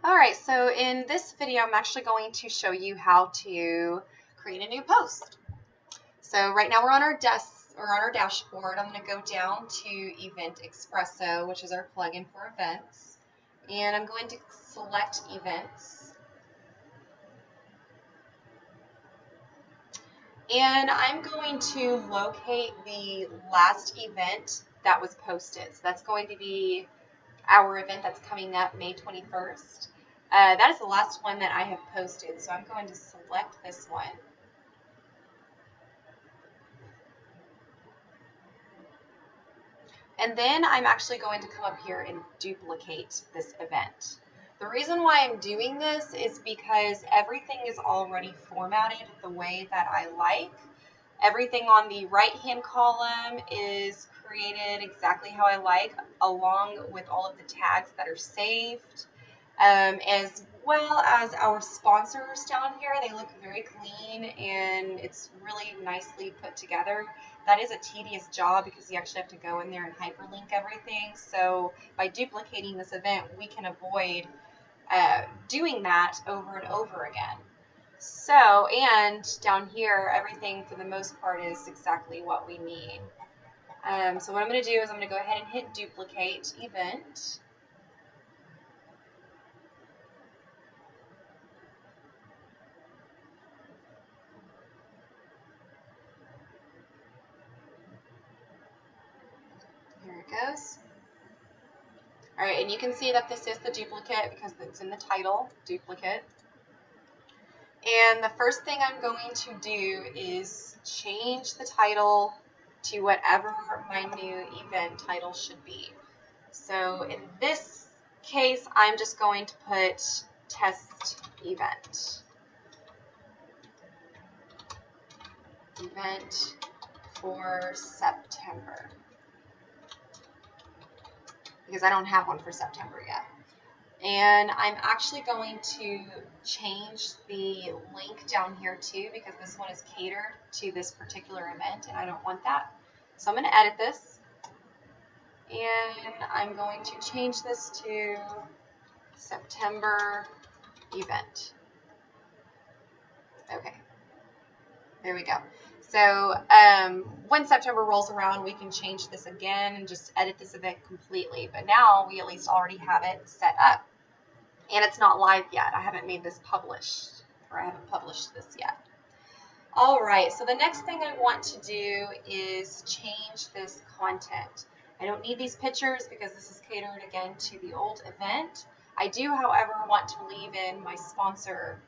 Alright, so in this video I'm actually going to show you how to create a new post. So right now we're on our desk or on our dashboard. I'm going to go down to Event Espresso, which is our plugin for events. And I'm going to select events. And I'm going to locate the last event that was posted. So that's going to be our event that's coming up May 21st. That is the last one that I have posted, so I'm going to select this one. And then I'm actually going to come up here and duplicate this event. The reason why I'm doing this is because everything is already formatted the way that I like. Everything on the right-hand column is created exactly how I like, along with all of the tags that are saved, as well as our sponsors down here. They look very clean and it's really nicely put together. That is a tedious job because you actually have to go in there and hyperlink everything. So by duplicating this event, we can avoid doing that over and over again. So, and down here, everything for the most part is exactly what we need. So what I'm going to do is I'm going to go ahead and hit duplicate event. Here it goes. All right, and you can see that this is the duplicate because it's in the title, duplicate. And the first thing I'm going to do is change the title to whatever my new event title should be. So in this case, I'm just going to put test event. Event for September. Because I don't have one for September yet. And I'm actually going to change the link down here too, because this one is catered to this particular event and I don't want that. So I'm going to edit this. And I'm going to change this to September event. Okay, there we go. So when September rolls around, we can change this again and just edit this event completely. But now we at least already have it set up. And it's not live yet. I haven't made this published, or I haven't published this yet. All right, so the next thing I want to do is change this content. I don't need these pictures because this is catered again to the old event. I do, however, want to leave in my sponsor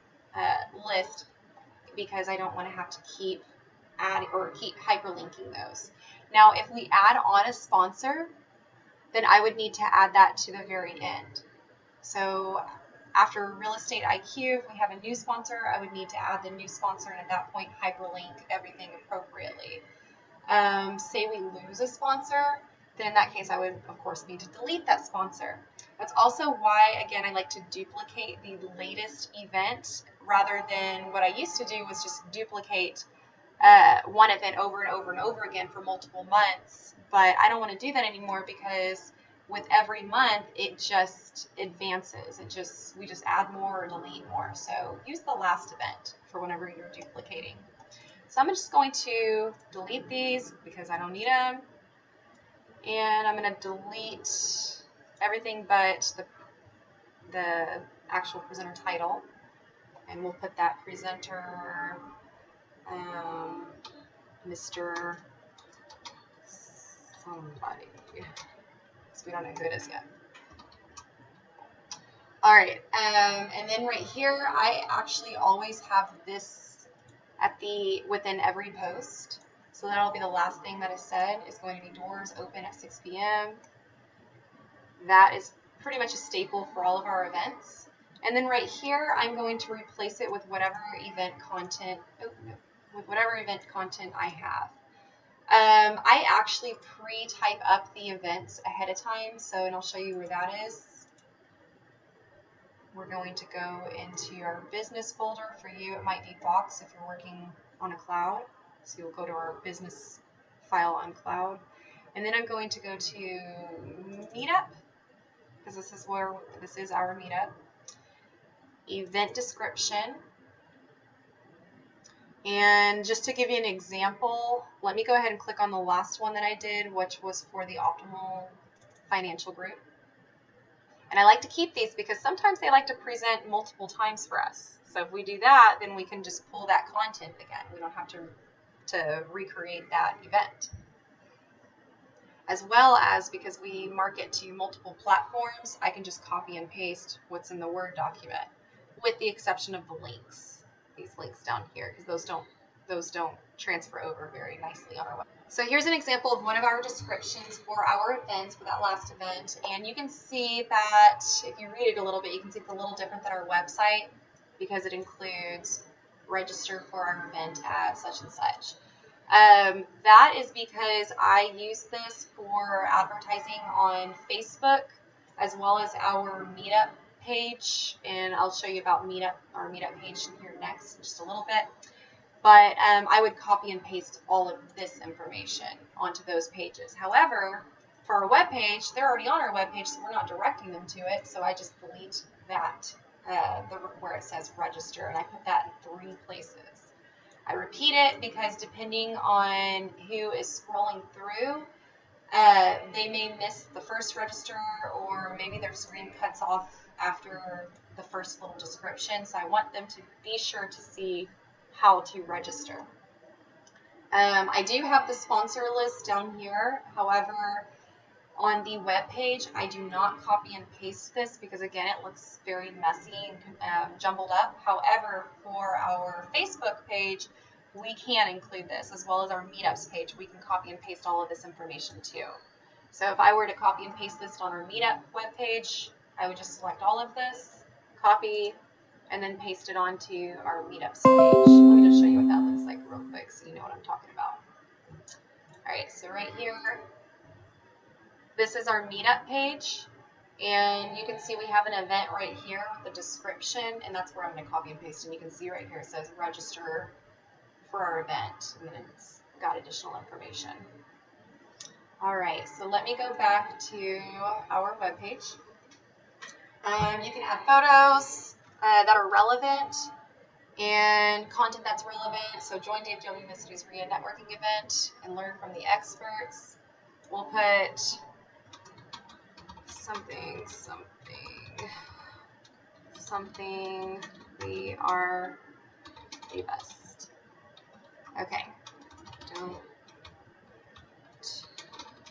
list because I don't want to have to keep hyperlinking those. Now, if we add on a sponsor, then I would need to add that to the very end. So after Real Estate IQ, if we have a new sponsor, I would need to add the new sponsor and at that point hyperlink everything appropriately. Say we lose a sponsor, then in that case I would of course need to delete that sponsor. That's also why, again, I like to duplicate the latest event rather than what I used to do was just duplicate one event over and over and over again for multiple months. But I don't want to do that anymore because with every month it just advances. We just add more or delete more. So use the last event for whenever you're duplicating. So I'm just going to delete these because I don't need them. And I'm going to delete everything but the actual presenter title. And we'll put that presenter Mr. Somebody. Because we don't know who it is yet. All right, and then right here, I actually always have this within every post. So that'll be the last thing that is said. Is going to be doors open at 6 p.m. That is pretty much a staple for all of our events. And then right here, I'm going to replace it with whatever event content. I have. I actually pre-type up the events ahead of time, and I'll show you where that is. We're going to go into our business folder. For you, it might be Box if you're working on a cloud. So you'll go to our business file on cloud. And then I'm going to go to Meetup, because this is our Meetup. event description. And just to give you an example, let me go ahead and click on the last one that I did, which was for the optimal financial group. And I like to keep these because sometimes they like to present multiple times for us. So if we do that, then we can just pull that content again. We don't have to recreate that event. As well as, because we market to multiple platforms, I can just copy and paste what's in the Word document, with the exception of the links. These links down here, because those don't transfer over very nicely on our website. So here's an example of one of our descriptions for our event, for that last event, and you can see that if you read it a little bit, you can see it's a little different than our website because it includes register for our event at such and such. That is because I use this for advertising on Facebook as well as our Meetup page, and I'll show you about our Meetup page here next in just a little bit. But I would copy and paste all of this information onto those pages. However, for our web page, they're already on our web page, so we're not directing them to it. So I just delete that where it says register, and I put that in 3 places. I repeat it because depending on who is scrolling through, they may miss the first register, or maybe their screen cuts off after the first little description. So I want them to be sure to see how to register. I do have the sponsor list down here. However, on the web page, I do not copy and paste this because, again, it looks very messy and jumbled up. However, for our Facebook page, we can include this, as well as our Meetups page. We can copy and paste all of this information too. So if I were to copy and paste this on our Meetup web page, I would just select all of this, copy, and then paste it onto our Meetups page. Let me just show you what that looks like real quick so you know what I'm talking about. All right, so right here, this is our Meetup page, and you can see we have an event right here with the description, and that's where I'm going to copy and paste. And you can see right here it says register for our event, and then it's got additional information. All right, so let me go back to our web page. You can add photos that are relevant and content that's relevant. So join DFW Mid-Cities RIA networking event and learn from the experts. We'll put something, we are the best. Okay, don't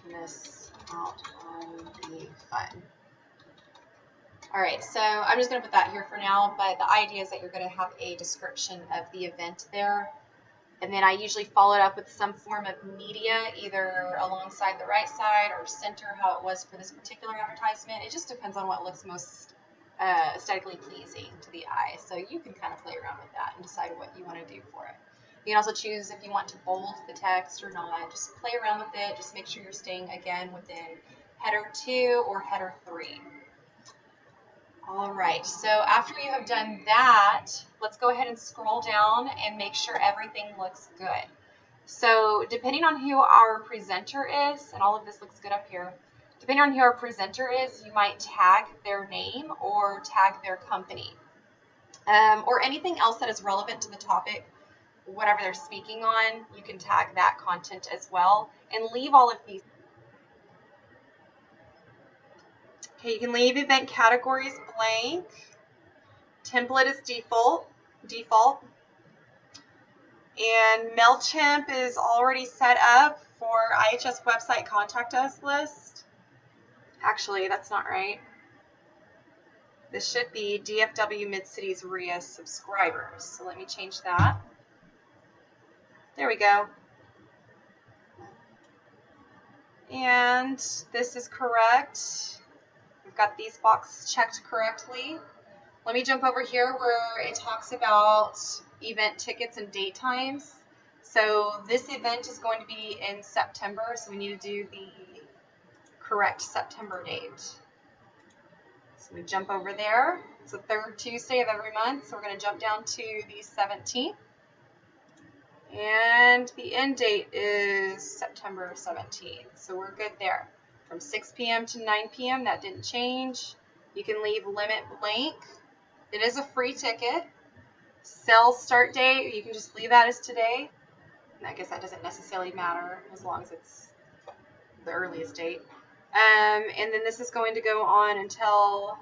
miss out on the fun. All right, so I'm just going to put that here for now, but the idea is that you're going to have a description of the event there, and then I usually follow it up with some form of media, either alongside the right side or center, how it was for this particular advertisement. It just depends on what looks most aesthetically pleasing to the eye, so you can kind of play around with that and decide what you want to do for it. You can also choose if you want to bold the text or not. Just play around with it. Just make sure you're staying, again, within header 2 or header 3. All right, so after you have done that, let's go ahead and scroll down and make sure everything looks good. So depending on who our presenter is, and all of this looks good up here, depending on who our presenter is, you might tag their name or tag their company, or anything else that is relevant to the topic, whatever they're speaking on, you can tag that content as well, and leave all of these. Okay, you can leave event categories blank. Template is default. And MailChimp is already set up for IHS website contact us list. Actually, that's not right. This should be DFW Mid-Cities RIA subscribers. So let me change that. There we go. And this is correct. We've got these boxes checked correctly. Let me jump over here where it talks about event tickets and date times. So this event is going to be in September, so we need to do the correct September date. So we jump over there. It's the 3rd Tuesday of every month, so we're going to jump down to the 17th. And the end date is September 17th, so we're good there. From 6 p.m. to 9 p.m., that didn't change. You can leave limit blank. It is a free ticket. Sales start date, you can just leave that as today. And I guess that doesn't necessarily matter as long as it's the earliest date. And then this is going to go on until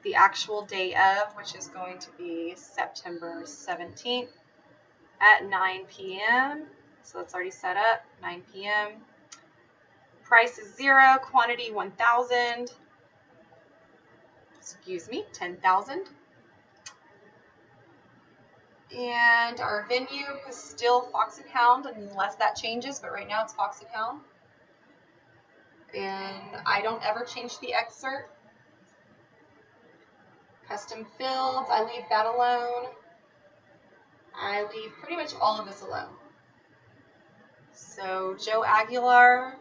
the actual day of, which is going to be September 17th at 9 p.m. So that's already set up, 9 p.m. Price is 0, quantity 1,000. Excuse me, 10,000. And our venue is still Fox and Hound unless that changes, but right now it's Fox and Hound. And I don't ever change the excerpt. Custom fields, I leave that alone. I leave pretty much all of this alone. So Joe Aguilar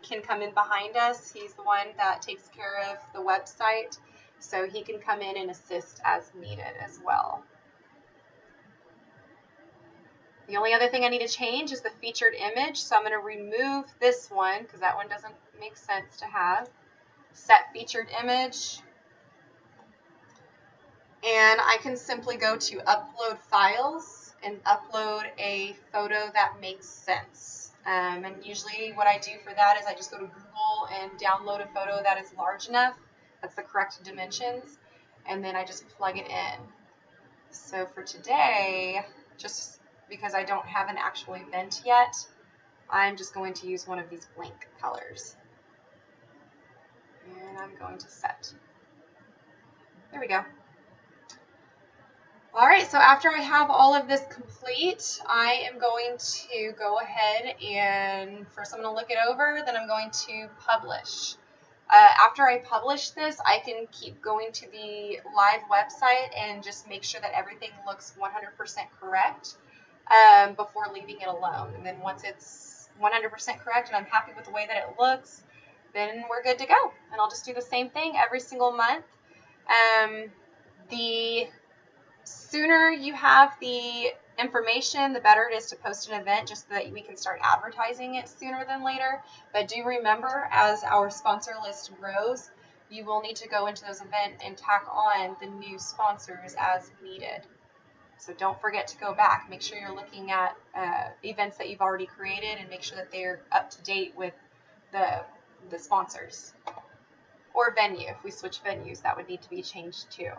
can come in behind us. He's the one that takes care of the website, so he can come in and assist as needed as well. The only other thing I need to change is the featured image, so I'm going to remove this one because that one doesn't make sense to have. Set featured image. And I can simply go to upload files and upload a photo that makes sense. And usually what I do for that is I just go to Google and download a photo that is large enough, that's the correct dimensions, and then I just plug it in. So for today, just because I don't have an actual event yet, I'm just going to use one of these blank colors. And I'm going to set. There we go. All right, so after I have all of this complete, I am going to go ahead and for someone to look it over, then I'm going to publish. After I publish this, I can keep going to the live website and just make sure that everything looks 100% correct before leaving it alone. And then once it's 100% correct and I'm happy with the way that it looks, then we're good to go. And I'll just do the same thing every single month. The sooner you have the information, the better it is to post an event just so that we can start advertising it sooner than later. But do remember, as our sponsor list grows, you will need to go into those events and tack on the new sponsors as needed. So don't forget to go back. Make sure you're looking at events that you've already created and make sure that they're up to date with the sponsors. Or venue. If we switch venues, that would need to be changed too.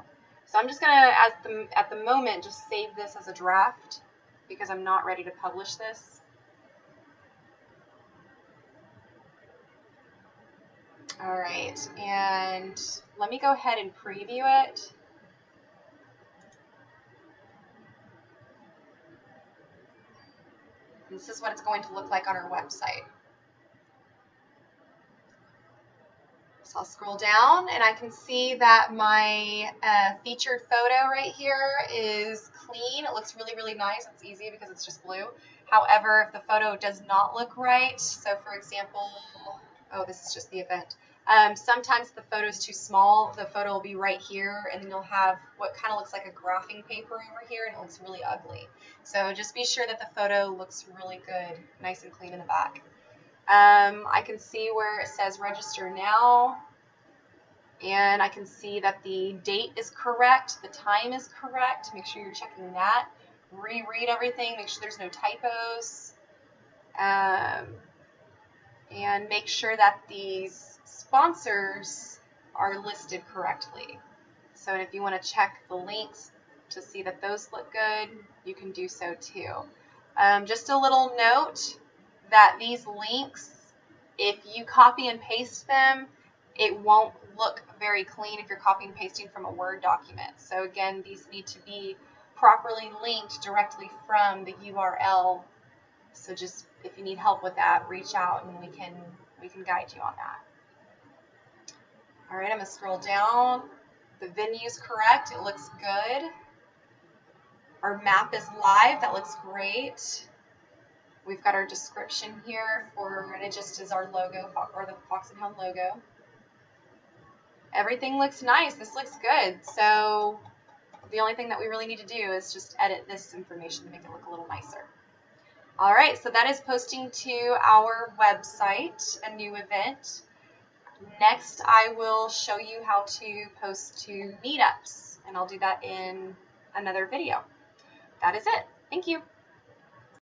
So I'm just going to, at the moment, just save this as a draft because I'm not ready to publish this. All right, and let me go ahead and preview it. This is what it's going to look like on our website. So I'll scroll down and I can see that my featured photo right here is clean. It looks really, really nice. It's easy because it's just blue. However, if the photo does not look right, so for example, oh, this is just the event. Sometimes the photo is too small. The photo will be right here and then you'll have what kind of looks like a graphing paper over here and it looks really ugly. So just be sure that the photo looks really good, nice and clean in the back. I can see where it says register now, and I can see that the date is correct, the time is correct. Make sure you're checking that. Reread everything, make sure there's no typos, and make sure that these sponsors are listed correctly. So if you want to check the links to see that those look good, you can do so too. Just a little note that these links, if you copy and paste them, it won't look very clean if you're copying and pasting from a Word document. So again, these need to be properly linked directly from the URL. So just if you need help with that, reach out and we can guide you on that. All right, I'm gonna scroll down. The venue's correct, it looks good. Our map is live, that looks great. We've got our description here and it just is our logo, or the Fox and Hound logo. Everything looks nice. This looks good. So the only thing that we really need to do is just edit this information to make it look a little nicer. All right, so that is posting to our website, a new event. Next, I will show you how to post to meetups, and I'll do that in another video. That is it. Thank you.